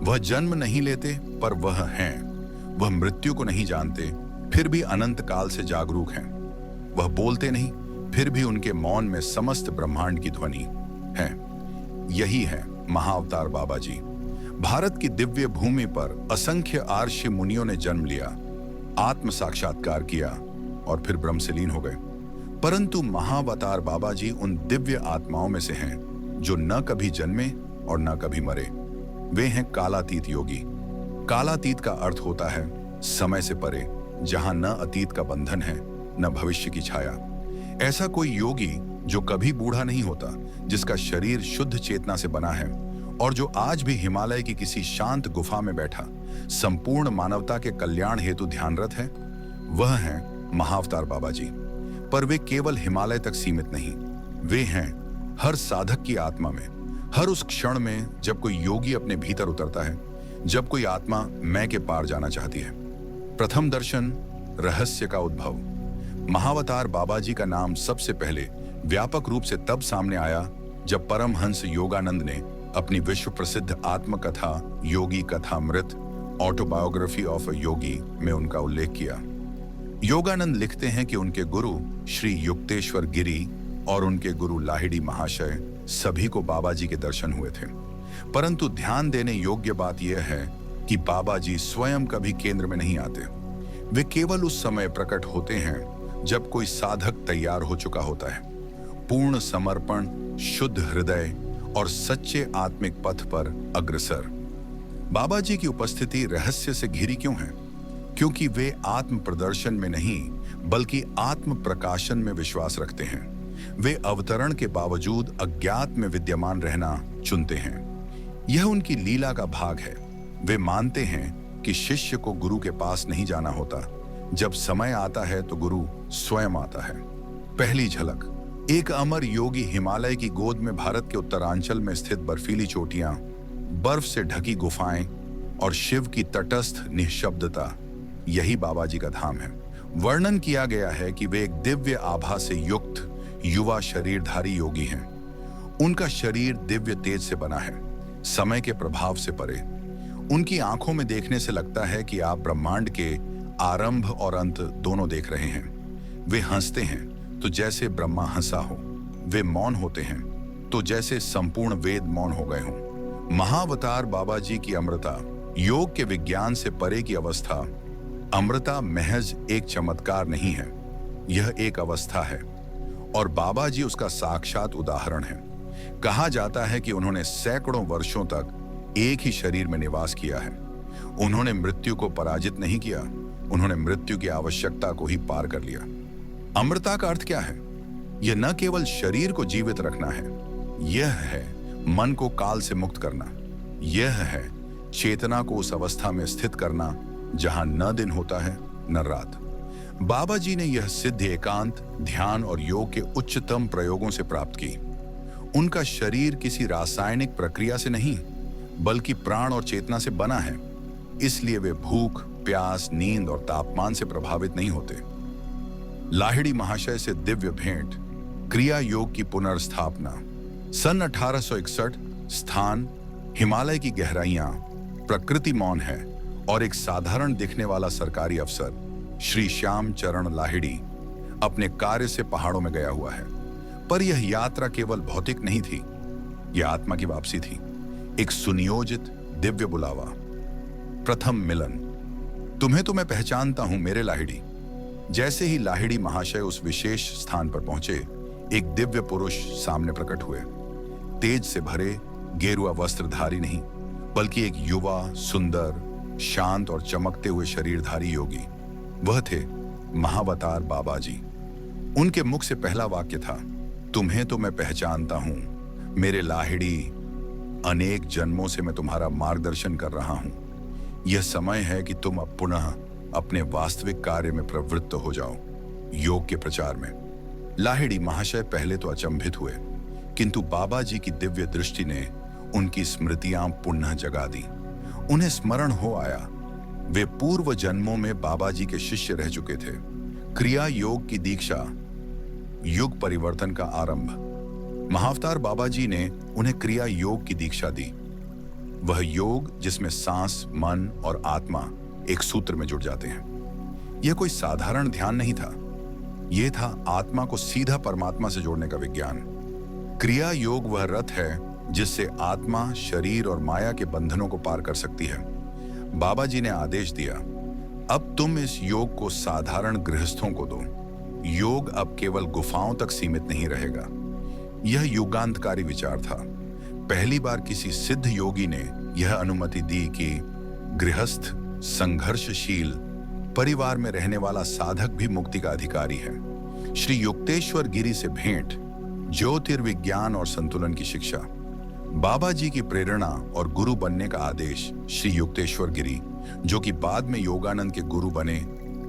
वह जन्म नहीं लेते पर वह हैं। वह मृत्यु को नहीं जानते फिर भी अनंत काल से जागरूक हैं। वह बोलते नहीं फिर भी उनके मौन में समस्त ब्रह्मांड की ध्वनि है। यही है महाअवतार बाबा जी। भारत की दिव्य भूमि पर असंख्य आर्षि मुनियों ने जन्म लिया, आत्म साक्षात्कार किया और फिर ब्रह्म से लीन हो गए। परंतु महाअवतार बाबा जी उन दिव्य आत्माओं में से हैं जो न कभी जन्मे और न कभी मरे। वे हैं कालातीत योगी। कालातीत का अर्थ होता है समय से परे, जहां न अतीत का बंधन है न भविष्य की छाया। ऐसा कोई योगी जो कभी बूढ़ा नहीं होता, जिसका शरीर शुद्ध चेतना से बना है और जो आज भी हिमालय की किसी शांत गुफा में बैठा संपूर्ण मानवता के कल्याण हेतु ध्यानरत है, वह है महाअवतार बाबा जी। पर वे केवल हिमालय तक सीमित नहीं, वे हैं हर साधक की आत्मा में, हर उस क्षण में जब कोई योगी अपने भीतर उतरता है, जब कोई आत्मा मैं के पार जाना चाहती है। प्रथम दर्शन, रहस्य का उद्भव। महाअवतार बाबा जी का नाम सबसे पहले व्यापक रूप से तब सामने आया जब परमहंस योगानंद ने अपनी विश्व प्रसिद्ध आत्मकथा योगी कथामृत ऑटोबायोग्राफी ऑफ अ योगी में उनका उल्लेख किया। योगानंद लिखते हैं कि उनके गुरु श्री युक्तेश्वर गिरी और उनके गुरु लाहिड़ी महाशय सभी को बाबा जी के दर्शन हुए थे। परंतु ध्यान देने योग्य बात यह है कि बाबा जी स्वयं कभी केंद्र में नहीं आते। वे केवल उस समय प्रकट होते हैं जब कोई साधक तैयार हो चुका होता है, पूर्ण समर्पण, शुद्ध हृदय और सच्चे आत्मिक पथ पर अग्रसर। बाबा जी की उपस्थिति रहस्य से घिरी क्यों है? क्योंकि वे आत्म प्रदर्शन में नहीं बल्कि आत्म प्रकाशन में विश्वास रखते हैं। वे अवतरण के बावजूद अज्ञात में विद्यमान रहना चुनते हैं। यह उनकी लीला का भाग है। वे मानते हैं कि शिष्य को गुरु के पास नहीं जाना होता, जब समय आता है तो गुरु स्वयं आता है। पहली झलक। एक अमर योगी हिमालय की गोद में भारत के उत्तरांचल में स्थित बर्फीली चोटियां, बर्फ से ढकी गुफाएं और शिव की तटस्थ निःशब्दता, यही बाबा जी का धाम है। वर्णन किया गया है कि वे एक दिव्य आभा से युक्त युवा शरीरधारी योगी हैं। उनका शरीर दिव्य तेज से बना है, समय के प्रभाव से परे। उनकी आंखों में देखने से लगता है कि आप ब्रह्मांड के आरंभ और अंत दोनों देख रहे हैं। वे हंसते हैं तो जैसे ब्रह्मा हंसा हो, वे मौन होते हैं तो जैसे संपूर्ण वेद मौन हो गए हों। महाअवतार बाबा जी की अमृता, योग के विज्ञान से परे की अवस्था। अमृता महज एक चमत्कार नहीं है, यह एक अवस्था है और बाबा जी उसका साक्षात उदाहरण है। कहा जाता है कि उन्होंने सैकड़ों वर्षों तक एक ही शरीर में निवास किया है। उन्होंने मृत्यु को पराजित नहीं किया, उन्होंने मृत्यु की आवश्यकता को ही पार कर लिया। अमृता का अर्थ क्या है? यह न केवल शरीर को जीवित रखना है, यह है मन को काल से मुक्त करना। यह है चेतना को उस अवस्था में स्थित करना जहां न दिन होता है न रात। बाबा जी ने यह सिद्धि एकांत, ध्यान और योग के उच्चतम प्रयोगों से प्राप्त की। उनका शरीर किसी रासायनिक प्रक्रिया से नहीं बल्कि प्राण और चेतना से बना है, इसलिए वे भूख, प्यास, नींद और तापमान से प्रभावित नहीं होते। लाहिड़ी महाशय से दिव्य भेंट, क्रिया योग की पुनर्स्थापना। सन 1861। स्थान हिमालय की गहराइयां, प्रकृति मौन है और एक साधारण दिखने वाला सरकारी अफसर श्री श्याम चरण लाहिड़ी अपने कार्य से पहाड़ों में गया हुआ है। पर यह यात्रा केवल भौतिक नहीं थी, यह आत्मा की वापसी थी, एक सुनियोजित दिव्य बुलावा। प्रथम मिलन। तुम्हें तो मैं पहचानता हूं मेरे लाहिड़ी। जैसे ही लाहिड़ी महाशय उस विशेष स्थान पर पहुंचे, एक दिव्य पुरुष सामने प्रकट हुए। तेज से भरे, गेरुआ वस्त्रधारी नहीं बल्कि एक युवा, सुंदर, शांत और चमकते हुए शरीरधारी योगी। वह थे महाअवतार बाबा जी। उनके मुख से पहला वाक्य था, तुम्हें तो मैं पहचानता हूं मेरे लाहिड़ी। अनेक जन्मों से मैं तुम्हारा मार्गदर्शन कर रहा हूं। यह समय है कि तुम अब पुनः अपने वास्तविक कार्य में प्रवृत्त हो जाओ, योग के प्रचार में। लाहिड़ी महाशय पहले तो अचंभित हुए, किंतु बाबा जी की दिव्य दृष्टि ने उनकी स्मृतियां पुनः जगा दी। उन्हें स्मरण हो आया, वे पूर्व जन्मों में बाबा जी के शिष्य रह चुके थे। क्रिया योग की दीक्षा, युग परिवर्तन का आरंभ। महाअवतार बाबा जी ने उन्हें क्रिया योग की दीक्षा दी। वह योग जिसमें सांस, मन और आत्मा एक सूत्र में जुड़ जाते हैं। यह कोई साधारण ध्यान नहीं था, यह था आत्मा को सीधा परमात्मा से जोड़ने का विज्ञान। क्रिया योग वह रथ है जिससे आत्मा, शरीर और माया के बंधनों को पार कर सकती है। बाबा जी ने आदेश दिया, अब तुम इस योग को साधारण गृहस्थों को दो। योग अब केवल गुफाओं तक सीमित नहीं रहेगा। यह युगांतकारी विचार था। पहली बार किसी सिद्ध योगी ने यह अनुमति दी कि गृहस्थ, संघर्षशील परिवार में रहने वाला साधक भी मुक्ति का अधिकारी है। श्री युक्तेश्वर गिरी से भेंट, ज्योतिर्विज्ञान और संतुलन की शिक्षा। बाबा जी की प्रेरणा और गुरु बनने का आदेश श्री युक्तेश्वर गिरी, जो कि बाद में योगानंद के गुरु बने,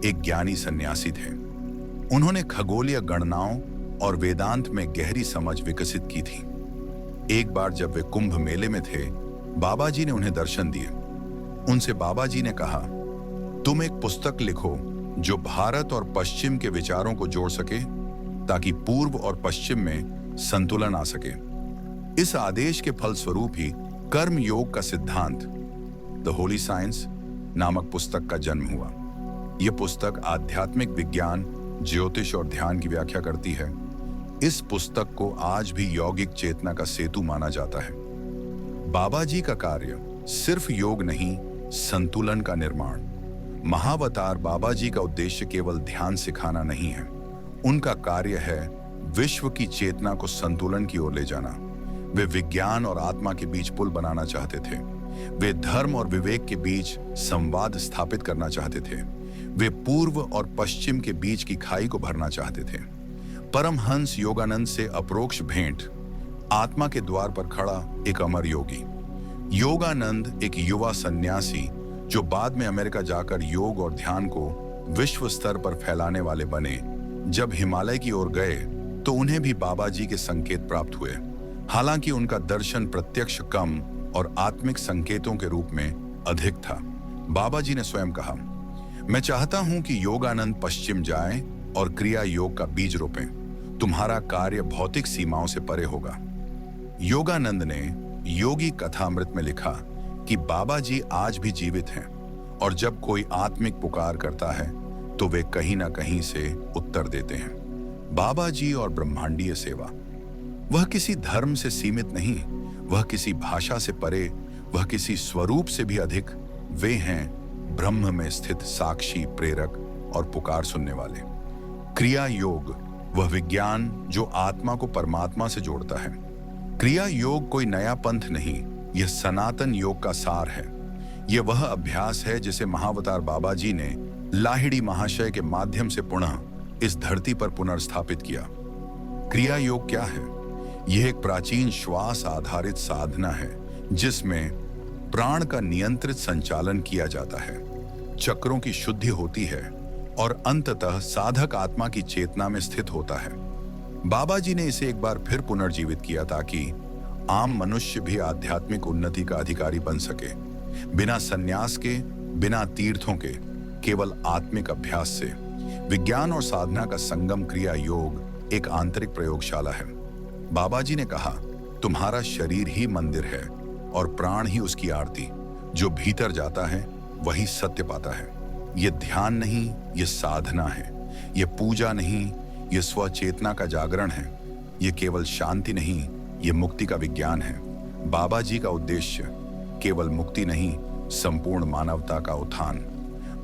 एक ज्ञानी सन्यासी थे। उन्होंने खगोलीय गणनाओं और वेदांत में गहरी समझ विकसित की थी। एक बार जब वे कुंभ मेले में थे, बाबा जी ने उन्हें दर्शन दिए। उनसे बाबा जी ने कहा, तुम एक पुस्तक लिखो जो भारत और पश्चिम के विचारों को जोड़ सके, ताकि पूर्व और पश्चिम में संतुलन आ सके। इस आदेश के फलस्वरूप ही कर्म योग का सिद्धांत, द होली साइंस नामक पुस्तक का जन्म हुआ। यह पुस्तक आध्यात्मिक विज्ञान, ज्योतिष और ध्यान की व्याख्या करती है। इस पुस्तक को आज भी यौगिक चेतना का सेतु माना जाता है। बाबा जी का कार्य सिर्फ योग नहीं, संतुलन का निर्माण। महावतार बाबा जी का उद्देश्य केवल ध्यान सिखाना नहीं है। उनका कार्य है विश्व की चेतना को संतुलन की ओर ले जाना। वे विज्ञान और आत्मा के बीच पुल बनाना चाहते थे। वे धर्म और विवेक के बीच संवाद स्थापित करना चाहते थे। वे पूर्व और पश्चिम के बीच की खाई को भरना चाहते थे। परमहंस योगानंद से अप्रोक्ष भेंट, आत्मा के द्वार पर खड़ा एक अमर योगी। योगानंद एक युवा सन्यासी जो बाद में अमेरिका जाकर योग और ध्यान को विश्व स्तर पर फैलाने वाले बने। जब हिमालय की ओर गए तो उन्हें भी बाबा जी के संकेत प्राप्त हुए। हालांकि उनका दर्शन प्रत्यक्ष कम और आत्मिक संकेतों के रूप में अधिक था। बाबा जी ने स्वयं कहा, मैं चाहता हूं कि योगानंद पश्चिम जाएं और क्रिया योग का बीज रोपें। तुम्हारा कार्य भौतिक सीमाओं से परे होगा। योगानंद ने योगी कथामृत में लिखा कि बाबा जी आज भी जीवित हैं और जब कोई आत्मिक पुकार करता है तो वे कहीं ना कहीं से उत्तर देते हैं। बाबा जी और ब्रह्मांडीय सेवा, वह किसी धर्म से सीमित नहीं, वह किसी भाषा से परे, वह किसी स्वरूप से भी अधिक। वे हैं ब्रह्म में स्थित साक्षी, प्रेरक और पुकार सुनने वाले। क्रिया योग वह विज्ञान जो आत्मा को परमात्मा से जोड़ता है। क्रिया योग कोई नया पंथ नहीं, यह सनातन योग का सार है। यह वह अभ्यास है जिसे महावतार बाबा जी ने लाहिड़ी महाशय के माध्यम से पुनः इस धरती पर पुनर्स्थापित किया। क्रिया योग क्या है? यह एक प्राचीन श्वास आधारित साधना है जिसमें प्राण का नियंत्रित संचालन किया जाता है, चक्रों की शुद्धि होती है और अंततः साधक आत्मा की चेतना में स्थित होता है। बाबा जी ने इसे एक बार फिर पुनर्जीवित किया ताकि आम मनुष्य भी आध्यात्मिक उन्नति का अधिकारी बन सके, बिना संन्यास के, बिना तीर्थों के, केवल आत्मिक अभ्यास से। विज्ञान और साधना का संगम क्रिया योग एक आंतरिक प्रयोगशाला है। बाबा जी ने कहा, तुम्हारा शरीर ही मंदिर है और प्राण ही उसकी आरती। जो भीतर जाता है वही सत्य पाता है। यह ध्यान नहीं, यह साधना है। यह पूजा नहीं, यह स्वचेतना का जागरण है। यह केवल शांति नहीं, यह मुक्ति का विज्ञान है। बाबा जी का उद्देश्य केवल मुक्ति नहीं, संपूर्ण मानवता का उत्थान।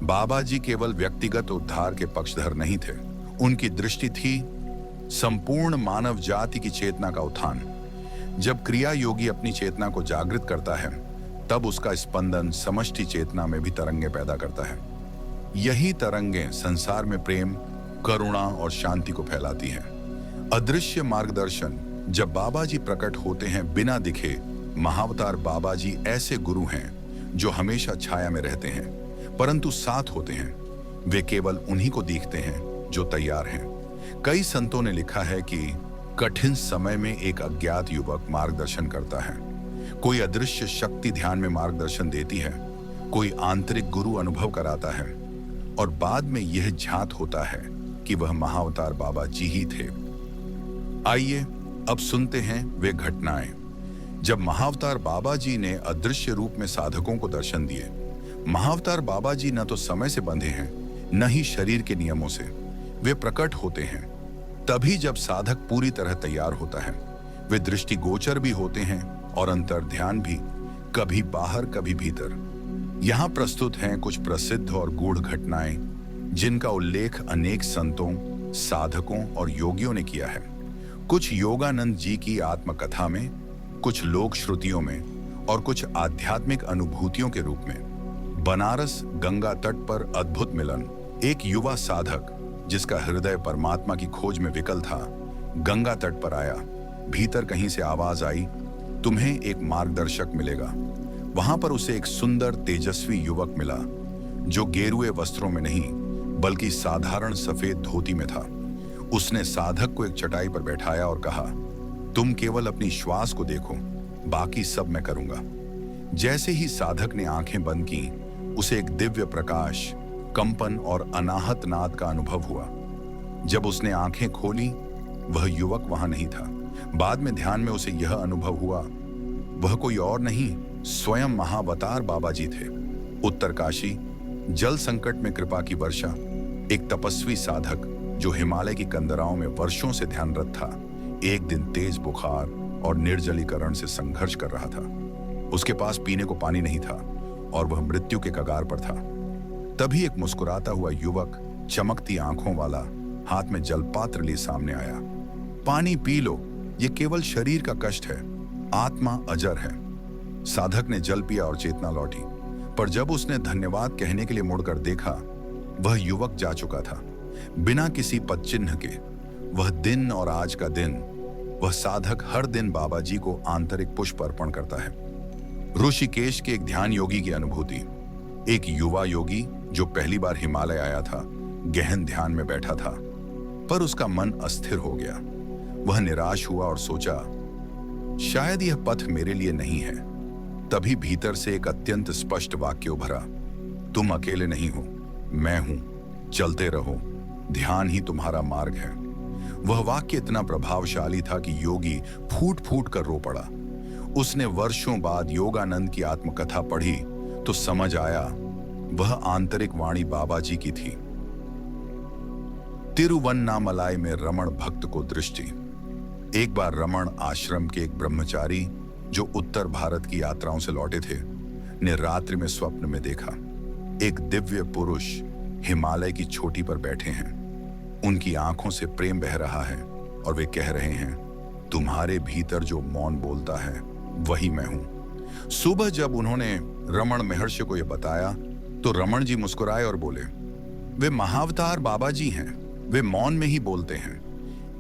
बाबा जी केवल व्यक्तिगत उद्धार के पक्षधर नहीं थे, उनकी दृष्टि थी संपूर्ण मानव जाति की चेतना का उत्थान। जब क्रिया योगी अपनी चेतना को जागृत करता है तब उसका स्पंदन समष्टि चेतना में भी तरंगे पैदा करता है। यही तरंगें संसार में प्रेम, करुणा और शांति को फैलाती हैं। अदृश्य मार्गदर्शन, जब बाबा जी प्रकट होते हैं बिना दिखे, महावतार बाबा जी ऐसे गुरु हैं जो हमेशा छाया में रहते हैं परंतु साथ होते हैं। वे केवल उन्हीं को देखते हैं जो तैयार हैं। कई संतों ने लिखा है कि कठिन समय में एक अज्ञात युवक मार्गदर्शन करता है, कोई अदृश्य शक्ति ध्यान में मार्गदर्शन देती है, कोई आंतरिक गुरु अनुभव कराता है और बाद में यह ज्ञात होता है कि वह महावतार बाबा जी ही थे। आइए अब सुनते हैं वे घटनाएं जब महाअवतार बाबा जी ने अदृश्य रूप में साधकों को दर्शन दिए, महाअवतार बाबा जी न तो समय से बंधे हैं, न ही शरीर के नियमों से। वे प्रकट होते हैं तभी जब साधक पूरी तरह तैयार होता है। वे दृष्टिगोचर भी होते हैं और अंतर ध्यान भी, कभी बाहर कभी भीतर। यहाँ प्रस्तुत हैं कुछ प्रसिद्ध और गूढ़ घटनाएं जिनका उल्लेख अनेक संतों, साधकों और योगियों ने किया है। कुछ योगानंद जी की आत्मकथा में, कुछ लोक श्रुतियों में और कुछ आध्यात्मिक अनुभूतियों के रूप में। बनारस गंगा तट पर अद्भुत मिलन। एक युवा साधक जिसका हृदय परमात्मा की खोज में विकल था, गंगा तट पर आया। भीतर कहीं से आवाज आई, तुम्हें एक मार्गदर्शक मिलेगा। वहां पर उसे एक सुंदर तेजस्वी युवक मिला जो गेरुए वस्त्रों में नहीं बल्कि साधारण सफेद धोती में था। उसने साधक को एक चटाई पर बैठाया और कहा, तुम केवल अपनी श्वास को देखो, बाकी सब मैं करूंगा। जैसे ही साधक ने आंखें बंद की, उसे एक दिव्य प्रकाश, कंपन और अनाहत नाद का अनुभव हुआ। जब उसने आंखें खोली, वह युवक वहां नहीं था। बाद में ध्यान में उसे यह अनुभव हुआ, वह कोई और नहीं, स्वयं महाअवतार बाबा जी थे। उत्तरकाशी, जल संकट में कृपा की वर्षा। एक तपस्वी साधक जो हिमालय की कंदराओं में वर्षों से ध्यानरत था, एक दिन तेज बुखार और निर्जलीकरण से संघर्ष कर रहा था। उसके पास पीने को पानी नहीं था और वह मृत्यु के कगार पर था। तभी एक मुस्कुराता हुआ युवक, चमकती आंखों वाला, हाथ में जलपात्र लिए सामने आया। पानी पी लो, ये केवल शरीर का कष्ट है, आत्मा अजर है। साधक ने जल पिया और चेतना लौटी, पर जब उसने धन्यवाद कहने के लिए मुड़कर देखा, वह युवक जा चुका था, बिना किसी पदचिन्ह के। वह दिन और आज का दिन, वह साधक हर दिन बाबा जी को आंतरिक पुष्प अर्पण करता है। ऋषिकेश के एक ध्यान योगी की अनुभूति। एक युवा योगी जो पहली बार हिमालय आया था, गहन ध्यान में बैठा था, पर उसका मन अस्थिर हो गया। वह निराश हुआ और सोचा, शायद यह पथ मेरे लिए नहीं है। तभी भीतर से एक अत्यंत स्पष्ट वाक्य उभरा, तुम अकेले नहीं हो, मैं हूं, चलते रहो, ध्यान ही तुम्हारा मार्ग है। वह वाक्य इतना प्रभावशाली था कि योगी फूट फूट कर रो पड़ा। उसने वर्षों बाद योगानंद की आत्मकथा पढ़ी तो समझ आया, वह आंतरिक वाणी बाबा जी की थी। तिरुवन्नामलाई में रमण भक्त को दृष्टि। एक बार रमण आश्रम के एक ब्रह्मचारी जो उत्तर भारत की यात्राओं से लौटे थे, ने रात्रि में स्वप्न में देखा, एक दिव्य पुरुष हिमालय की चोटी पर बैठे हैं। उनकी आंखों से प्रेम बह रहा है और वे कह रहे हैं, तुम्हारे भीतर जो मौन बोलता है वही मैं हूं। सुबह जब उन्होंने रमण महर्षि को यह बताया तो रमण जी मुस्कुराए और बोले, वे महाअवतार बाबा जी हैं, वे मौन में ही बोलते हैं।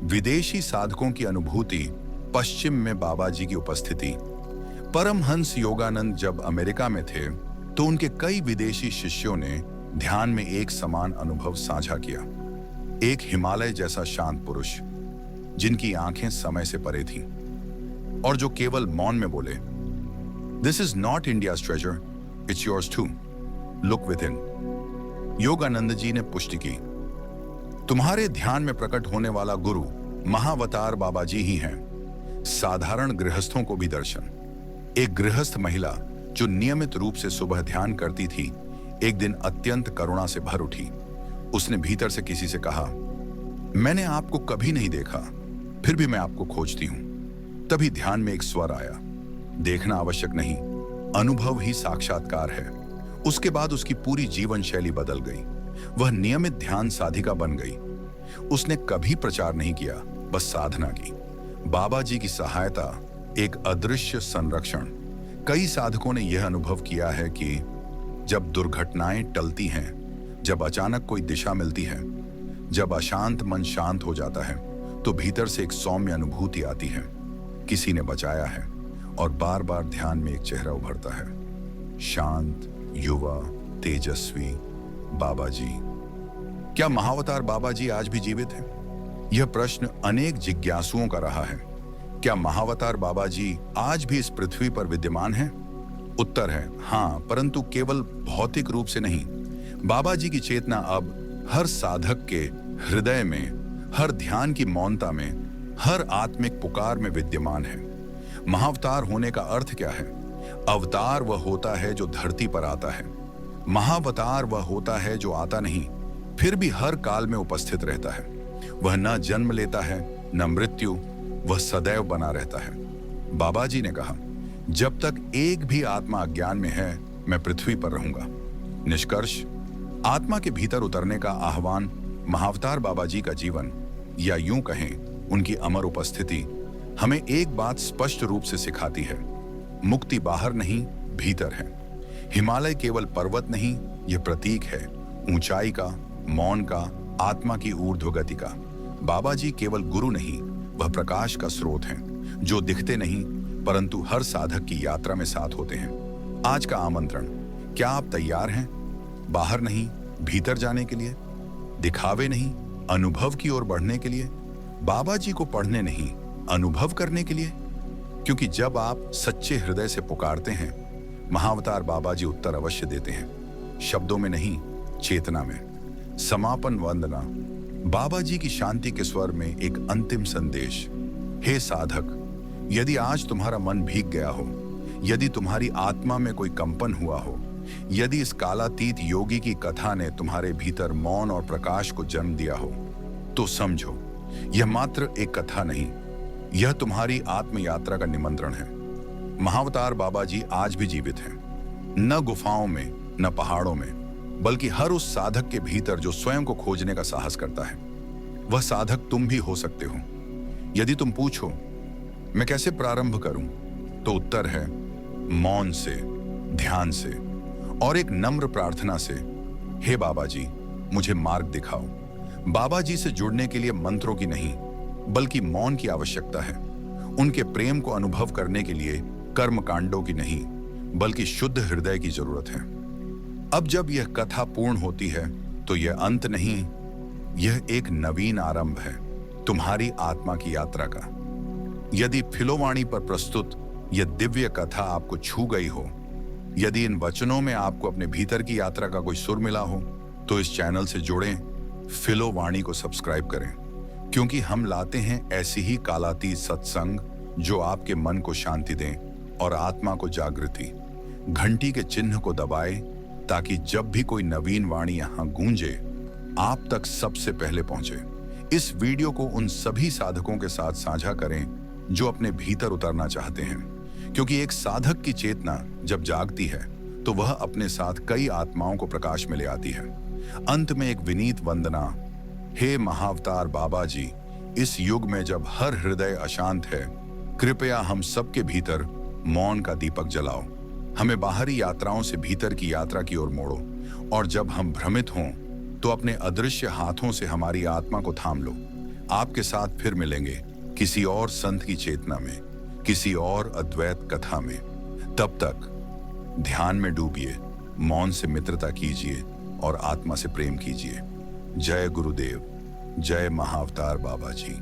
विदेशी साधकों की अनुभूति, पश्चिम में बाबा जी की उपस्थिति। परमहंस योगानंद जब अमेरिका में थे तो उनके कई विदेशी शिष्यों ने ध्यान में एक समान अनुभव साझा किया। एक हिमालय जैसा शांत पुरुष जिनकी आंखें समय से परे थीं और जो केवल मौन में बोले, this is not India's treasure, it's yours too, look within. Yogananda ji ने पुष्टि की, तुम्हारे ध्यान में प्रकट होने वाला गुरु महाअवतार बाबा जी ही हैं। साधारण गृहस्थों को भी दर्शन। एक गृहस्थ महिला जो नियमित रूप से सुबह ध्यान करती थी, एक दिन अत्यंत करुणा से भर उठी। उसने भीतर से किसी से कहा, मैंने आपको कभी नहीं देखा, फिर भी मैं आपको खोजती हूं। तभी ध्यान में एक स्वर आया, देखना आवश्यक नहीं, अनुभव ही साक्षात्कार है। उसके बाद उसकी पूरी जीवन शैली बदल गई। वह नियमित ध्यान साधिका बन गई। उसने कभी प्रचार नहीं किया, बस साधना की। बाबा जी की सहायता, एक अदृश्य संरक्षण। कई साधकों ने यह अनुभव किया है कि जब दुर्घटनाएं टलती हैं, जब अचानक कोई दिशा मिलती है, जब अशांत मन शांत हो जाता है, तो भीतर से एक सौम्य अनुभूति आती है, किसी ने बचाया है। और बार बार ध्यान में एक चेहरा उभरता है, शांत, युवा, तेजस्वी बाबा जी। क्या महाअवतार बाबा जी आज भी जीवित हैं? यह प्रश्न अनेक जिज्ञासुओं का रहा है। क्या महाअवतार बाबा जी आज भी इस पृथ्वी पर विद्यमान हैं? उत्तर है हां, परंतु केवल भौतिक रूप से नहीं। बाबा जी की चेतना अब हर साधक के हृदय में, हर ध्यान की मौनता में, हर आत्मिक पुकार में विद्यमान है। महाअवतार होने का अर्थ क्या है? अवतार वह होता है जो धरती पर आता है। महाअवतार वह होता है जो आता नहीं, फिर भी हर काल में उपस्थित रहता है। वह न जन्म लेता है न मृत्यु, वह सदैव बना रहता है। बाबा जी ने कहा, जब तक एक भी आत्मा अज्ञान में है, मैं पृथ्वी पर रहूंगा। निष्कर्ष, आत्मा के भीतर उतरने का आह्वान महाअवतार बाबा जी का जीवन, या यूं कहें उनकी अमर उपस्थिति, हमें एक बात स्पष्ट रूप से सिखाती है। मुक्ति बाहर नहीं, भीतर है। हिमालय केवल पर्वत नहीं, यह प्रतीक है ऊंचाई का, मौन का, आत्मा की ऊर्ध्व गति का। बाबा जी केवल गुरु नहीं, वह प्रकाश का स्रोत हैं, जो दिखते नहीं परंतु हर साधक की यात्रा में साथ होते हैं। आज का आमंत्रण, क्या आप तैयार हैं? बाहर नहीं, भीतर जाने के लिए, दिखावे नहीं, अनुभव की ओर बढ़ने के लिए, बाबा जी को पढ़ने नहीं, अनुभव करने के लिए। क्योंकि जब आप सच्चे हृदय से पुकारते हैं, महाअवतार बाबा जी उत्तर अवश्य देते हैं, शब्दों में नहीं, चेतना में। समापन वंदना। बाबा जी की शांति के स्वर में एक अंतिम संदेश। हे साधक, यदि आज तुम्हारा मन भीग गया हो, यदि तुम्हारी आत्मा में कोई कंपन हुआ हो, यदि इस कालातीत योगी की कथा ने तुम्हारे भीतर मौन और प्रकाश को जन्म दिया हो, तो समझो, यह मात्र एक कथा नहीं, यह तुम्हारी आत्म यात्रा का निमंत्रण है। महाअवतार बाबा जी आज भी जीवित हैं, न गुफाओं में, न पहाड़ों में, बल्कि हर उस साधक के भीतर जो स्वयं को खोजने का साहस करता है। वह साधक तुम भी हो सकते हो। यदि तुम पूछो, मैं कैसे प्रारंभ करूं, तो उत्तर है मौन से, ध्यान से और एक नम्र प्रार्थना से। हे बाबा जी, मुझे मार्ग दिखाओ। बाबा जी से जुड़ने के लिए मंत्रों की नहीं, बल्कि मौन की आवश्यकता है। उनके प्रेम को अनुभव करने के लिए कर्म कांडों की नहीं, बल्कि शुद्ध हृदय की जरूरत है। अब जब यह कथा पूर्ण होती है, तो यह अंत नहीं, यह एक नवीन आरंभ है तुम्हारी आत्मा की यात्रा का। यदि फिलोवाणी पर प्रस्तुत यह दिव्य कथा आपको छू गई हो, यदि इन वचनों में आपको अपने भीतर की यात्रा का कोई सुर मिला हो, तो इस चैनल से जुड़ें, फिलोवाणी को सब्सक्राइब करें, क्योंकि हम लाते हैं ऐसी ही कालातीत सत्संग जो आपके मन को शांति दें और आत्मा को जागृति। घंटी के चिन्ह को दबाएं, ताकि जब भी कोई नवीन वाणी यहां गूंजे, आप तक सबसे पहले पहुंचे। इस वीडियो को उन सभी साधकों के साथ साझा करें जो अपने भीतर उतरना चाहते हैं, क्योंकि एक साधक की चेतना जब जागती है, तो वह अपने साथ कई आत्माओं को प्रकाश में ले आती है। अंत में एक विनीत वंदना। हे महाअवतार बाबा जी, इस युग में जब हर हृदय अशांत है, कृपया हम सबके भीतर मौन का दीपक जलाओ। हमें बाहरी यात्राओं से भीतर की यात्रा की ओर मोड़ो, और जब हम भ्रमित हों, तो अपने अदृश्य हाथों से हमारी आत्मा को थाम लो। आपके साथ फिर मिलेंगे किसी और संत की चेतना में, किसी और अद्वैत कथा में। तब तक ध्यान में डूबिए, मौन से मित्रता कीजिए और आत्मा से प्रेम कीजिए। जय गुरुदेव, जय महाअवतार बाबा जी।